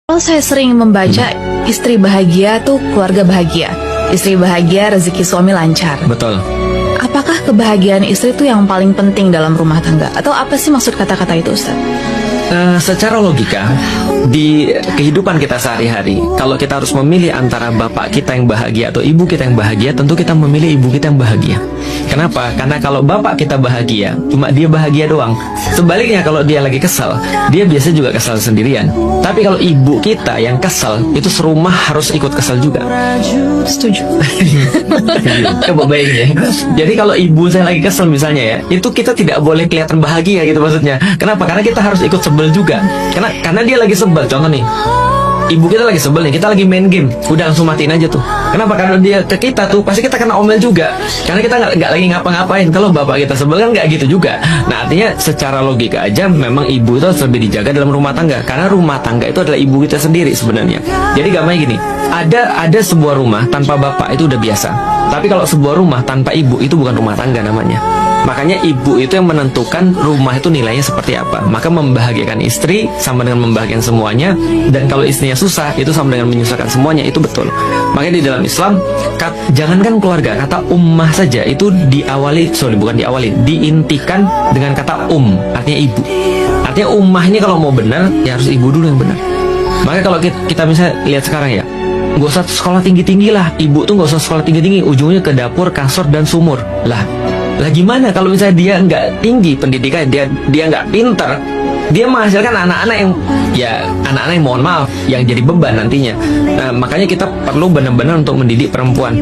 Kalau saya sering membaca istri bahagia tuh keluarga bahagia, istri bahagia rezeki suami lancar. Betul. Apakah kebahagiaan istri itu yang paling penting dalam rumah tangga? Atau apa sih maksud kata-kata itu, Ustaz? Secara logika, di kehidupan kita sehari-hari, kalau kita harus memilih antara bapak kita yang bahagia atau ibu kita yang bahagia, tentu kita memilih ibu kita yang bahagia. Kenapa? Karena kalau bapak kita bahagia, cuma dia bahagia doang. Sebaliknya kalau dia lagi kesal, dia biasa juga kesal sendirian. Tapi kalau ibu kita yang kesal, itu serumah harus ikut kesal juga. Setuju. Coba bayangin ya. Jadi kalau ibu saya lagi kesel misalnya ya, itu kita tidak boleh kelihatan bahagia gitu maksudnya. Kenapa? Karena kita harus ikut sebel juga. Karena dia lagi sebel. Contoh nih, ibu kita lagi sebel nih, kita lagi main game, udah langsung matiin aja tuh. Kenapa? Karena dia ke kita tuh pasti kita kena omel juga. Karena kita nggak lagi ngapa-ngapain. Kalau bapak kita sebel kan nggak gitu juga. Nah artinya secara logika aja memang ibu itu harus lebih dijaga dalam rumah tangga. Karena rumah tangga itu adalah ibu kita sendiri sebenarnya. Jadi gampangnya gini, ada sebuah rumah tanpa bapak itu udah biasa. Tapi kalau sebuah rumah tanpa ibu itu bukan rumah tangga namanya. Makanya ibu itu yang menentukan rumah itu nilainya seperti apa. Maka membahagiakan istri sama dengan membahagiakan semuanya. Dan kalau istrinya susah, itu sama dengan menyusahkan semuanya. Itu betul. Makanya di dalam Islam, jangankan keluarga, kata ummah saja itu diintikan dengan kata artinya ibu. Artinya ummah ini kalau mau benar, ya harus ibu dulu yang benar. Makanya kalau kita misalnya lihat sekarang ya, nggak usah sekolah tinggi-tinggi lah. Ibu tuh nggak usah sekolah tinggi-tinggi, ujungnya ke dapur, kasur, dan sumur. Lah gimana kalau misalnya dia nggak tinggi pendidikan, dia nggak pinter, dia menghasilkan anak-anak yang mohon maaf yang jadi beban nantinya. Nah, makanya kita perlu benar-benar untuk mendidik perempuan.